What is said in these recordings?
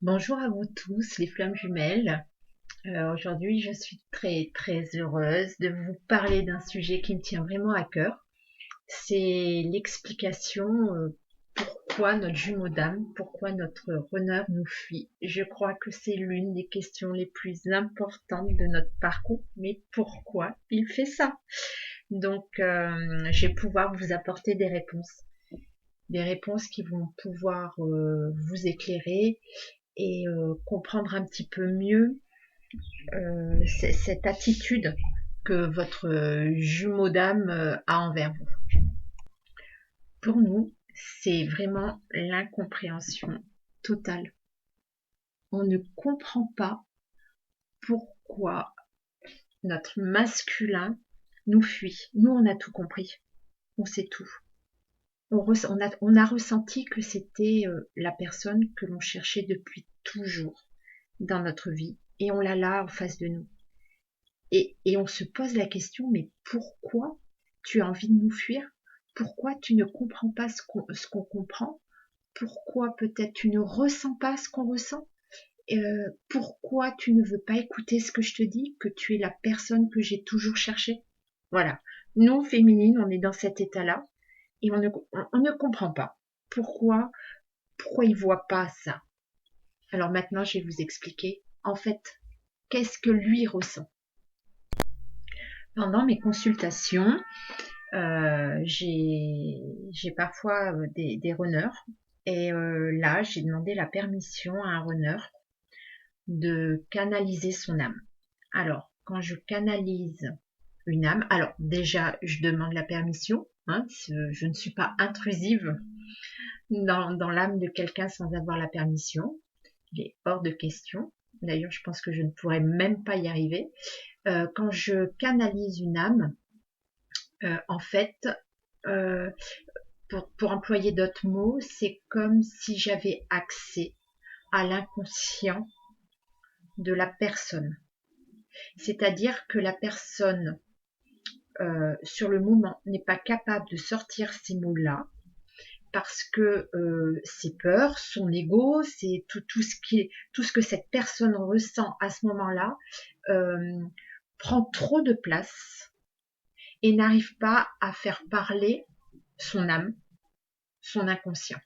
Bonjour à vous tous, les flammes jumelles. Aujourd'hui, je suis très très heureuse de vous parler d'un sujet qui me tient vraiment à cœur. C'est l'explication pourquoi notre jumeau d'âme, pourquoi notre runner nous fuit. Je crois que c'est l'une des questions les plus importantes de notre parcours. Mais pourquoi il fait ça? Donc, je vais pouvoir vous apporter des réponses qui vont pouvoir vous éclairer et comprendre un petit peu mieux cette attitude que votre jumeau d'âme a envers vous. Pour nous, c'est vraiment l'incompréhension totale. On ne comprend pas pourquoi notre masculin nous fuit. Nous, on a tout compris. On sait tout. On a ressenti que c'était la personne que l'on cherchait depuis toujours dans notre vie. Et on l'a là en face de nous. Et on se pose la question, mais pourquoi tu as envie de nous fuir? Pourquoi tu ne comprends pas ce qu'on comprend? Pourquoi peut-être tu ne ressens pas ce qu'on ressent? Pourquoi tu ne veux pas écouter ce que je te dis? Que tu es la personne que j'ai toujours cherchée? Voilà. Nous, féminines, on est dans cet état-là et on ne comprend pas. Pourquoi ils voient pas ça? Alors maintenant, je vais vous expliquer. En fait, qu'est-ce que lui ressent? Pendant mes consultations, j'ai parfois des runners et là j'ai demandé la permission à un runner de canaliser son âme. Alors quand je canalise une âme, alors déjà je demande la permission, hein, je ne suis pas intrusive dans l'âme de quelqu'un sans avoir la permission, il est hors de question. D'ailleurs je pense que je ne pourrais même pas y arriver. Quand je canalise une âme, en fait, euh, pour employer d'autres mots, c'est comme si j'avais accès à l'inconscient de la personne. C'est-à-dire que la personne, sur le moment, n'est pas capable de sortir ces mots-là parce que ses peurs, son ego, c'est tout ce que cette personne ressent à ce moment-là, euh, prend trop de place et n'arrive pas à faire parler son âme, son inconscient.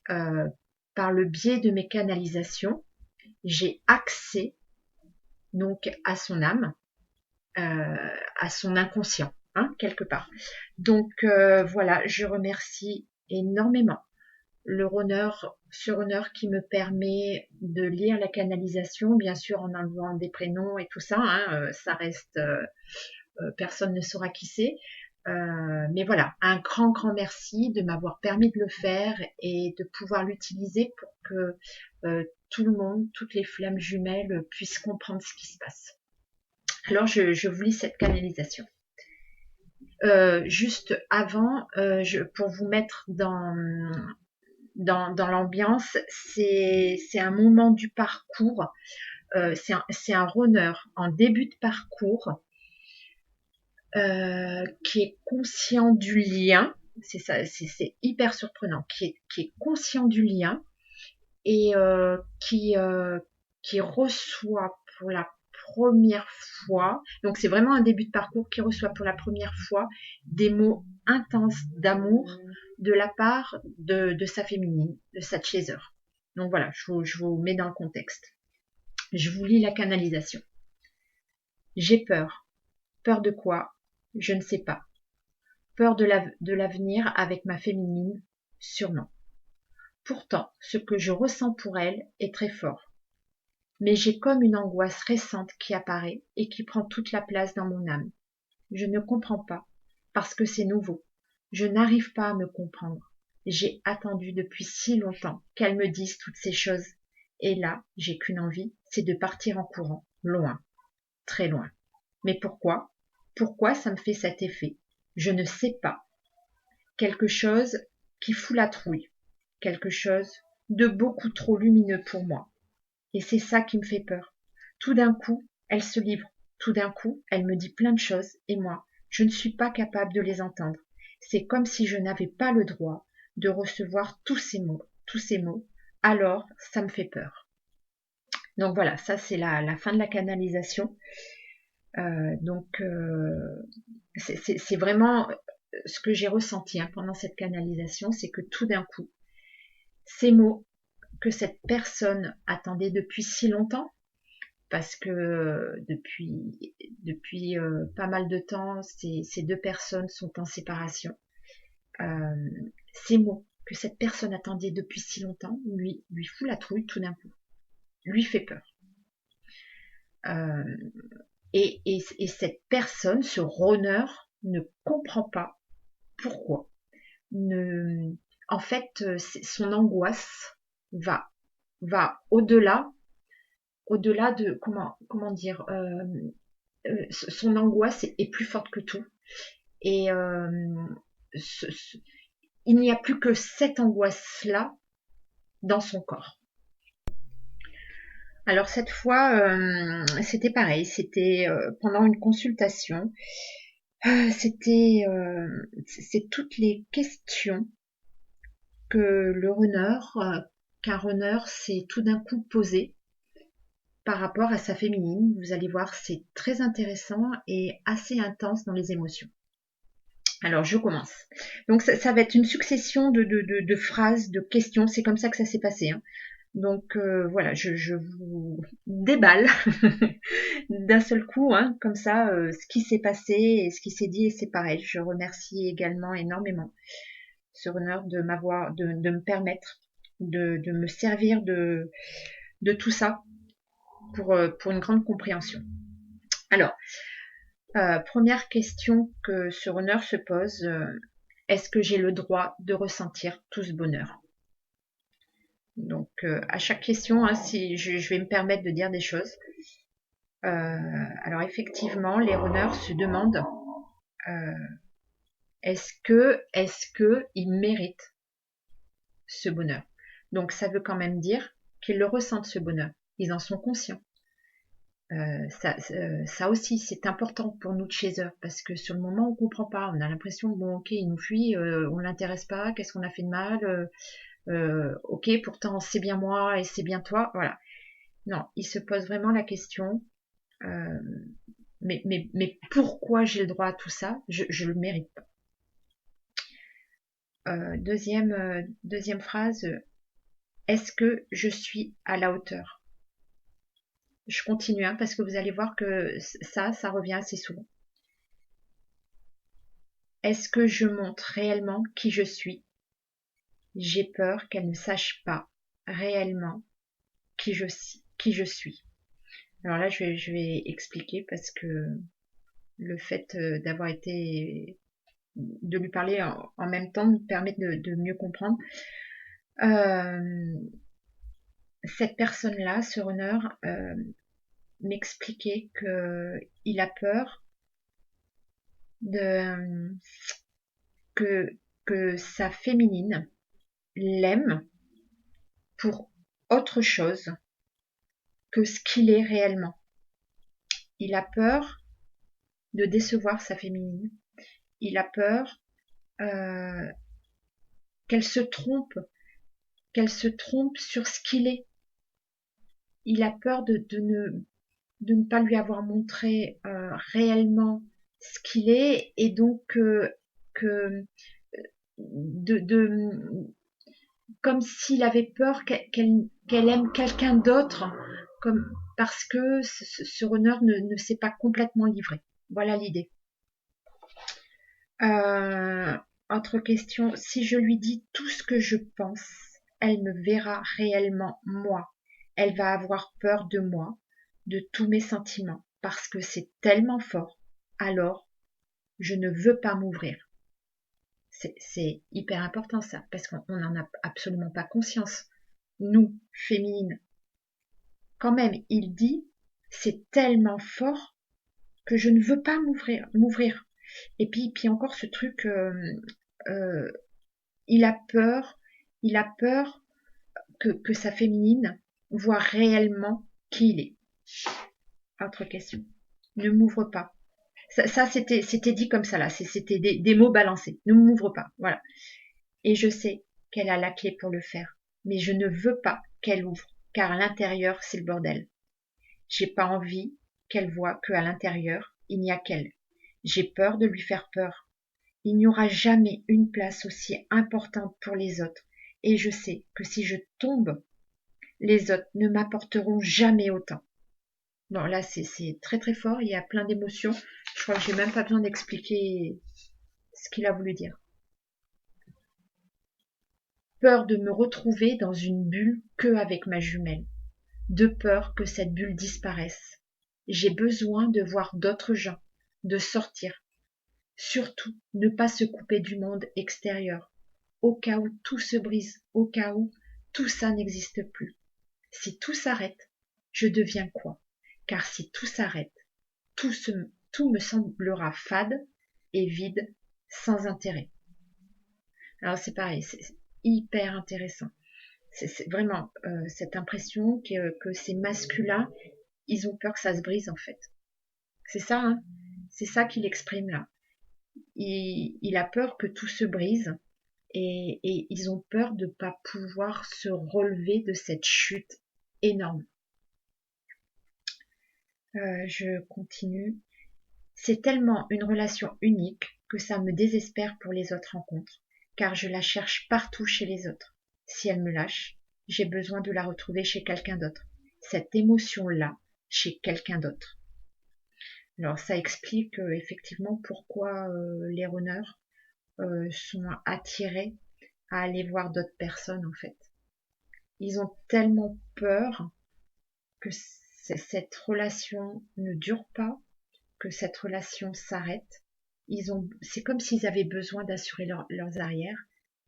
Euh, Par le biais de mes canalisations, j'ai accès donc à son âme, à son inconscient, hein, quelque part. Donc voilà, je remercie énormément le runner, ce runner qui me permet de lire la canalisation, bien sûr en enlevant des prénoms et tout ça, hein, ça reste, personne ne saura qui c'est. Mais voilà, un grand, grand merci de m'avoir permis de le faire et de pouvoir l'utiliser pour que tout le monde, toutes les flammes jumelles puissent comprendre ce qui se passe. Alors, je vous lis cette canalisation. Juste avant, pour vous mettre dans l'ambiance, c'est un moment du parcours, c'est un runner en début de parcours qui est conscient du lien, c'est ça, c'est hyper surprenant, qui est conscient du lien et qui reçoit pour la première fois, donc c'est vraiment un début de parcours, qui reçoit pour la première fois des mots intenses d'amour de la part de sa féminine, de sa chaser. Donc voilà, je vous mets dans le contexte. Je vous lis la canalisation. J'ai peur. Peur de quoi? Je ne sais pas. Peur de l'avenir avec ma féminine? Sûrement. Pourtant, ce que je ressens pour elle est très fort. Mais j'ai comme une angoisse récente qui apparaît et qui prend toute la place dans mon âme. Je ne comprends pas, parce que c'est nouveau. Je n'arrive pas à me comprendre. J'ai attendu depuis si longtemps qu'elle me dise toutes ces choses. Et là, j'ai qu'une envie, c'est de partir en courant, loin, très loin. Mais pourquoi? Pourquoi ça me fait cet effet? Je ne sais pas. Quelque chose qui fout la trouille. Quelque chose de beaucoup trop lumineux pour moi. Et c'est ça qui me fait peur. Tout d'un coup, elle se livre. Tout d'un coup, elle me dit plein de choses et moi, je ne suis pas capable de les entendre. C'est comme si je n'avais pas le droit de recevoir tous ces mots, alors ça me fait peur. Donc voilà, ça c'est la fin de la canalisation. C'est vraiment ce que j'ai ressenti pendant cette canalisation, c'est que tout d'un coup, ces mots que cette personne attendait depuis si longtemps, parce que depuis pas mal de temps, ces deux personnes sont en séparation. Ces mots que cette personne attendait depuis si longtemps, lui fout la trouille tout d'un coup, lui fait peur. Et cette personne, ce runner, ne comprend pas pourquoi. En fait, son angoisse va au-delà de comment dire, son angoisse est plus forte que tout. Et il n'y a plus que cette angoisse-là dans son corps. Alors cette fois, c'était pareil, c'était pendant une consultation. C'est toutes les questions que qu'un runner s'est tout d'un coup posé par rapport à sa féminine. Vous allez voir, c'est très intéressant et assez intense dans les émotions. Alors, je commence. Donc, ça va être une succession de phrases, de questions. C'est comme ça que ça s'est passé. Donc, voilà, je vous déballe d'un seul coup, comme ça, ce qui s'est passé et ce qui s'est dit, et c'est pareil. Je remercie également énormément ce honneur de me permettre de me servir de tout ça pour une grande compréhension. Alors, première question que ce runner se pose, est-ce que j'ai le droit de ressentir tout ce bonheur? Donc, à chaque question, si je vais me permettre de dire des choses. Alors, effectivement, les runners se demandent est-ce que ils méritent ce bonheur? Donc, ça veut quand même dire qu'ils le ressentent, ce bonheur. Ils en sont conscients. Ça aussi, c'est important pour nous de chez eux, parce que sur le moment, on comprend pas. On a l'impression, bon, ok, il nous fuit, on l'intéresse pas, qu'est-ce qu'on a fait de mal, ok, pourtant c'est bien moi et c'est bien toi, voilà. Non, il se pose vraiment la question, mais pourquoi j'ai le droit à tout ça? Je le mérite pas. Deuxième phrase, est-ce que je suis à la hauteur? Je continue, parce que vous allez voir que ça revient assez souvent. Est-ce que je montre réellement qui je suis? J'ai peur qu'elle ne sache pas réellement qui je suis. Alors là, je vais expliquer, parce que le fait d'avoir été, de lui parler en même temps me permet de mieux comprendre. Cette personne-là, ce runner, m'expliquait qu'il a peur que sa féminine l'aime pour autre chose que ce qu'il est réellement. Il a peur de décevoir sa féminine. Il a peur qu'elle se trompe sur ce qu'il est. Il a peur de ne pas lui avoir montré réellement ce qu'il est, et donc comme s'il avait peur qu'elle aime quelqu'un d'autre, parce que ce runner ne s'est pas complètement livré. Voilà l'idée. Autre question, si je lui dis tout ce que je pense, elle me verra réellement moi. Elle va avoir peur de moi, de tous mes sentiments, parce que c'est tellement fort. Alors, je ne veux pas m'ouvrir. C'est hyper important ça, parce qu'on n'en a absolument pas conscience. Nous, féminines, quand même, il dit, c'est tellement fort que je ne veux pas m'ouvrir. Et puis encore ce truc, il a peur que sa féminine voit réellement qui il est. Autre question. Ne m'ouvre pas. Ça c'était dit comme ça là, c'était des mots balancés. Ne m'ouvre pas, voilà. Et je sais qu'elle a la clé pour le faire. mais je ne veux pas qu'elle ouvre, car à l'intérieur, c'est le bordel. J'ai pas envie qu'elle voie qu'à l'intérieur, il n'y a qu'elle. J'ai peur de lui faire peur. Il n'y aura jamais une place aussi importante pour les autres, et je sais que si je tombe, les autres ne m'apporteront jamais autant. Bon, là, c'est très très fort, il y a plein d'émotions. Je crois que j'ai même pas besoin d'expliquer ce qu'il a voulu dire. Peur de me retrouver dans une bulle que avec ma jumelle. De peur que cette bulle disparaisse. J'ai besoin de voir d'autres gens, de sortir. Surtout, ne pas se couper du monde extérieur. Au cas où tout se brise, au cas où tout ça n'existe plus. Si tout s'arrête, je deviens quoi? Car si tout s'arrête, tout, tout me semblera fade et vide, sans intérêt. Alors c'est pareil, c'est hyper intéressant. C'est vraiment cette impression que ces masculins, ils ont peur que ça se brise en fait. C'est ça, hein, c'est ça qu'il exprime là. Il a peur que tout se brise et ils ont peur de ne pas pouvoir se relever de cette chute énorme. Je continue. C'est tellement une relation unique que ça me désespère pour les autres rencontres, car je la cherche partout chez les autres. Si elle me lâche, j'ai besoin de la retrouver chez quelqu'un d'autre. Cette émotion-là, chez quelqu'un d'autre. Alors ça explique effectivement pourquoi les runners sont attirés à aller voir d'autres personnes en fait. Ils ont tellement peur que cette relation ne dure pas, que cette relation s'arrête. C'est comme s'ils avaient besoin d'assurer leurs arrières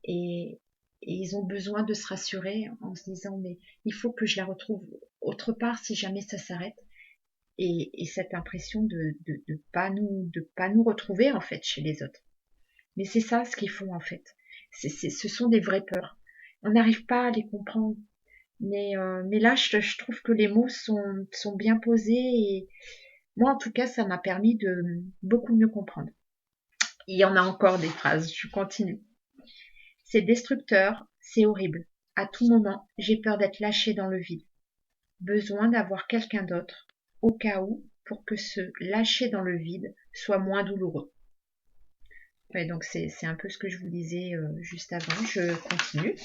et, et ils ont besoin de se rassurer en se disant mais il faut que je la retrouve autre part si jamais ça s'arrête. Et cette impression de pas nous retrouver en fait chez les autres. Mais c'est ça ce qu'ils font en fait. Ce sont des vraies peurs. On n'arrive pas à les comprendre. Mais là, je trouve que les mots sont bien posés et moi, en tout cas, ça m'a permis de beaucoup mieux comprendre. Il y en a encore des phrases, je continue. C'est destructeur, c'est horrible. À tout moment, j'ai peur d'être lâchée dans le vide. Besoin d'avoir quelqu'un d'autre, au cas où, pour que se lâcher dans le vide soit moins douloureux. Ouais, donc c'est un peu ce que je vous disais juste avant. Je continue.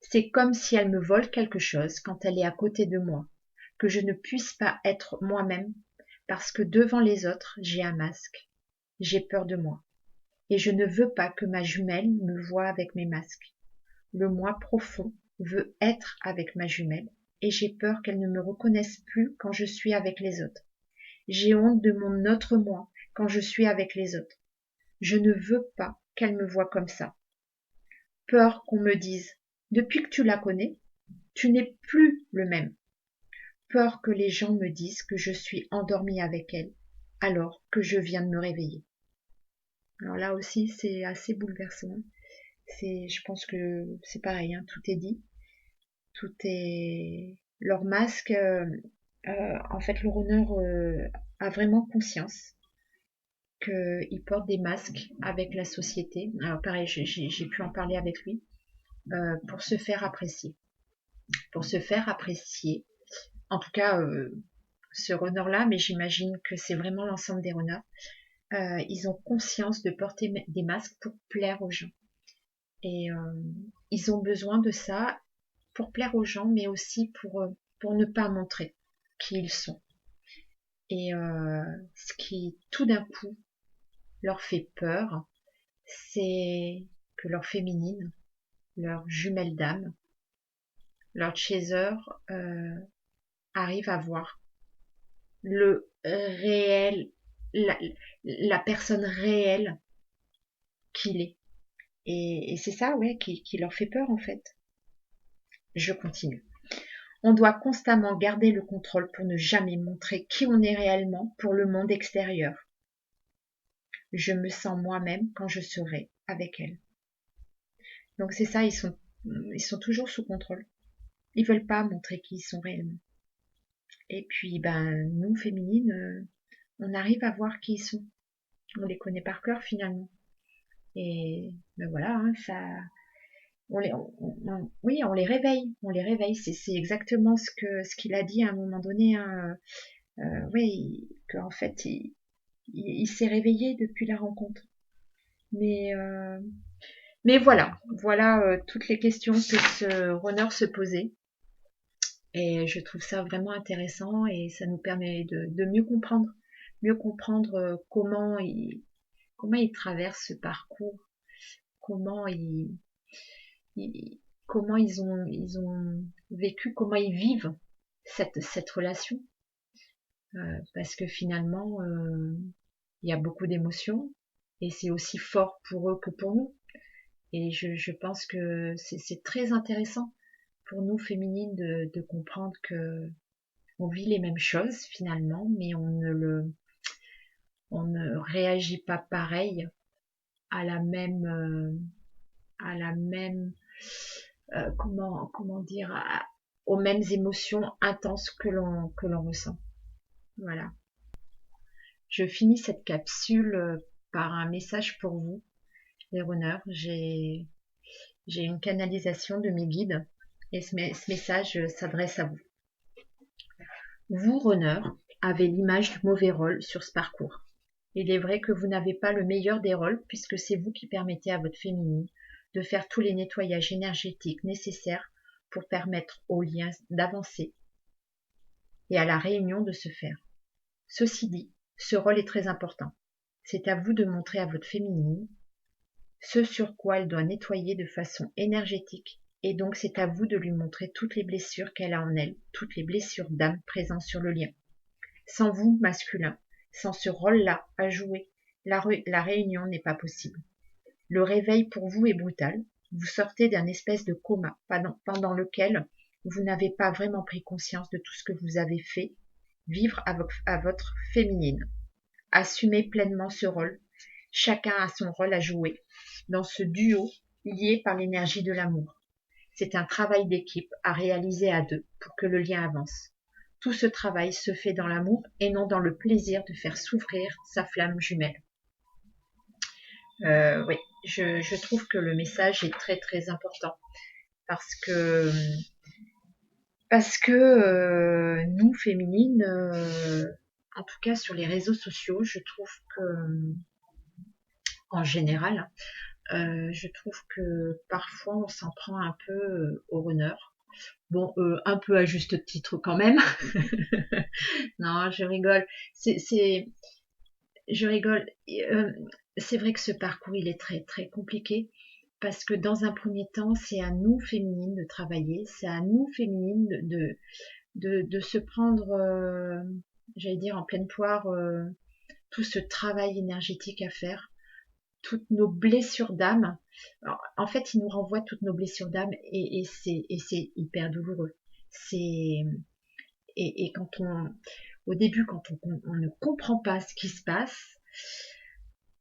C'est comme si elle me vole quelque chose quand elle est à côté de moi, que je ne puisse pas être moi-même, parce que devant les autres, j'ai un masque. J'ai peur de moi. Et je ne veux pas que ma jumelle me voie avec mes masques. Le moi profond veut être avec ma jumelle, et j'ai peur qu'elle ne me reconnaisse plus quand je suis avec les autres. J'ai honte de mon autre moi quand je suis avec les autres. Je ne veux pas qu'elle me voie comme ça. Peur qu'on me dise, depuis que tu la connais, tu n'es plus le même. Peur que les gens me disent que je suis endormie avec elle, alors que je viens de me réveiller. Alors là aussi, c'est assez bouleversant. Je pense que c'est pareil, hein, tout est dit. Tout est... Leur masque, en fait, le runner a vraiment conscience qu'il porte des masques avec la société. Alors pareil, j'ai pu en parler avec lui, pour se faire apprécier. Pour se faire apprécier. En tout cas, ce runner-là, mais j'imagine que c'est vraiment l'ensemble des runners. Ils ont conscience de porter des masques pour plaire aux gens. Et ils ont besoin de ça pour plaire aux gens, mais aussi pour ne pas montrer qui ils sont. Et ce qui, tout d'un coup, leur fait peur, c'est que leur féminine, leur jumelle d'âme, leur chaser arrive à voir le réel, la personne réelle qu'il est. Et c'est ça, ouais, qui leur fait peur en fait. Je continue. On doit constamment garder le contrôle pour ne jamais montrer qui on est réellement pour le monde extérieur. Je me sens moi-même quand je serai avec elle. Donc c'est ça, ils sont toujours sous contrôle. Ils veulent pas montrer qui ils sont réellement. Et puis, ben, nous, féminines, on arrive à voir qui ils sont. On les connaît par cœur finalement. Et ben voilà, hein, oui, on les réveille. C'est exactement ce qu'il a dit à un moment donné, hein. Oui, qu'en fait, il s'est réveillé depuis la rencontre. Mais, euh, mais voilà toutes les questions que ce runner se posait. Et je trouve ça vraiment intéressant et ça nous permet de mieux comprendre comment il traverse ce parcours, comment il- comment ils ont vécu, comment ils vivent cette relation. Parce que finalement, il y a beaucoup d'émotions et c'est aussi fort pour eux que pour nous. Et je pense que c'est très intéressant pour nous féminines de comprendre que on vit les mêmes choses finalement, mais on ne réagit pas pareil à à la même, comment dire, aux mêmes émotions intenses que l'on ressent. Voilà. Je finis cette capsule par un message pour vous, les runners. J'ai une canalisation de mes guides et ce message s'adresse à vous. Vous, runners, avez l'image du mauvais rôle sur ce parcours. Il est vrai que vous n'avez pas le meilleur des rôles puisque c'est vous qui permettez à votre féminine de faire tous les nettoyages énergétiques nécessaires pour permettre aux liens d'avancer et à la réunion de se faire. Ceci dit, ce rôle est très important. C'est à vous de montrer à votre féminine ce sur quoi elle doit nettoyer de façon énergétique et donc c'est à vous de lui montrer toutes les blessures qu'elle a en elle, toutes les blessures d'âme présentes sur le lien. Sans vous, masculin, sans ce rôle-là à jouer, la réunion n'est pas possible. Le réveil pour vous est brutal. Vous sortez d'un espèce de coma pendant lequel vous n'avez pas vraiment pris conscience de tout ce que vous avez fait vivre à votre féminine. Assumez pleinement ce rôle. Chacun a son rôle à jouer dans ce duo lié par l'énergie de l'amour. C'est un travail d'équipe à réaliser à deux pour que le lien avance. Tout ce travail se fait dans l'amour et non dans le plaisir de faire s'ouvrir sa flamme jumelle. Oui, je trouve que le message est très très important parce que nous féminines, en tout cas sur les réseaux sociaux, je trouve que en général, je trouve que parfois on s'en prend un peu au runner. Bon, un peu à juste titre quand même. Non, je rigole. Je rigole. C'est vrai que ce parcours, il est très très compliqué parce que dans un premier temps, c'est à nous féminines de travailler, c'est à nous féminines de se prendre, j'allais dire en pleine poire, tout ce travail énergétique à faire, toutes nos blessures d'âme. En fait, il nous renvoie toutes nos blessures d'âme et c'est hyper douloureux. C'est et quand au début, quand on ne comprend pas ce qui se passe,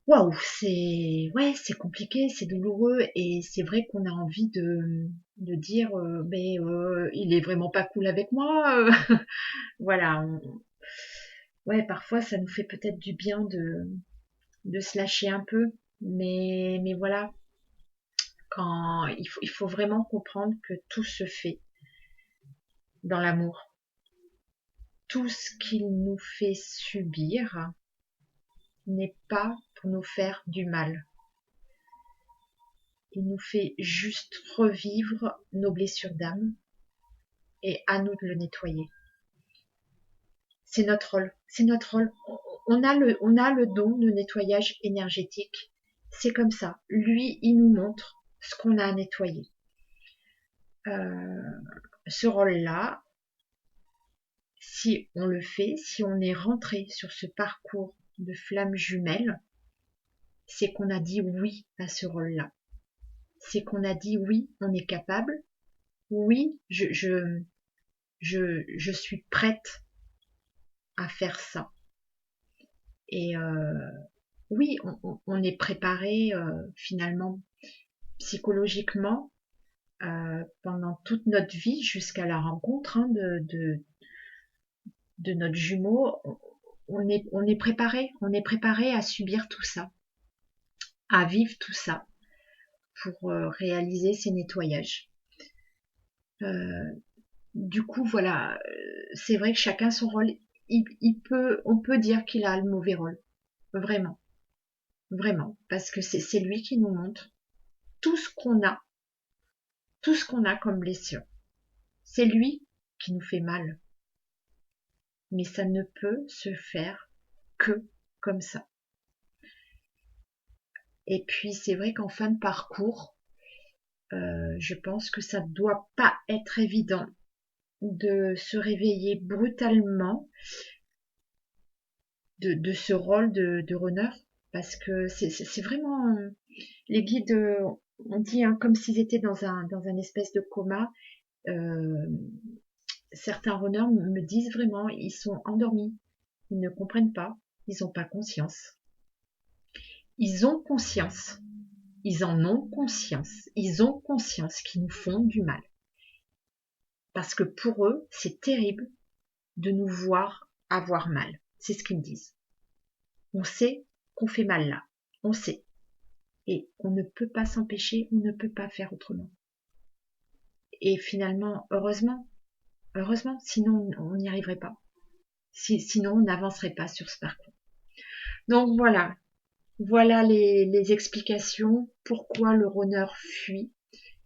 waouh, c'est compliqué, c'est douloureux et c'est vrai qu'on a envie de dire mais il est vraiment pas cool avec moi. Voilà, ouais, parfois ça nous fait peut-être du bien de se lâcher un peu, mais voilà, quand il faut vraiment comprendre que tout se fait dans l'amour. Tout ce qu'il nous fait subir n'est pas pour nous faire du mal. Il nous fait juste revivre nos blessures d'âme et à nous de le nettoyer. C'est notre rôle. C'est notre rôle. On a le don de nettoyage énergétique. C'est comme ça. Lui, il nous montre ce qu'on a à nettoyer. Ce rôle-là, si on le fait, si on est rentré sur ce parcours de flamme jumelle, c'est qu'on a dit oui à ce rôle-là. C'est qu'on a dit oui, on est capable. Oui, je suis prête à faire ça. Et oui, on est préparé finalement psychologiquement pendant toute notre vie jusqu'à la rencontre de notre jumeau. On est préparé à subir tout ça, à vivre tout ça pour réaliser ses nettoyages. Du coup, voilà, c'est vrai que chacun son rôle. On peut dire qu'il a le mauvais rôle, vraiment, vraiment, parce que c'est lui qui nous montre tout ce qu'on a, tout ce qu'on a comme blessure. C'est lui qui nous fait mal, mais ça ne peut se faire que comme ça. Et puis c'est vrai qu'en fin de parcours, je pense que ça ne doit pas être évident de se réveiller brutalement de ce rôle de runner, parce que c'est vraiment les guides, on dit comme s'ils étaient dans un espèce de coma. Euh, Certains runners me disent vraiment, ils sont endormis, ils ne comprennent pas, ils n'ont pas conscience. Ils ont conscience, ils en ont conscience, ils ont conscience qu'ils nous font du mal. Parce que pour eux, c'est terrible de nous voir avoir mal. C'est ce qu'ils me disent. On sait qu'on fait mal là, on sait. Et on ne peut pas s'empêcher, on ne peut pas faire autrement. Et finalement, heureusement, sinon on n'y arriverait pas. Sinon on n'avancerait pas sur ce parcours. Donc voilà les explications, pourquoi le runner fuit,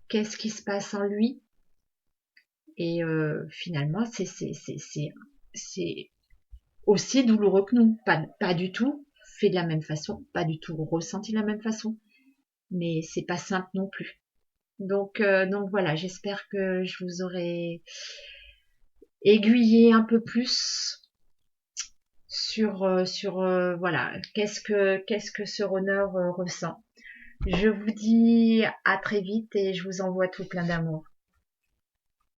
qu'est-ce qui se passe en lui. Et finalement, c'est aussi douloureux que nous. Pas du tout fait de la même façon, pas du tout ressenti de la même façon, mais c'est pas simple non plus. Donc voilà, j'espère que je vous aurai aiguillé un peu plus sur voilà, qu'est-ce que ce runner ressent. Je vous dis à très vite et je vous envoie tout plein d'amour.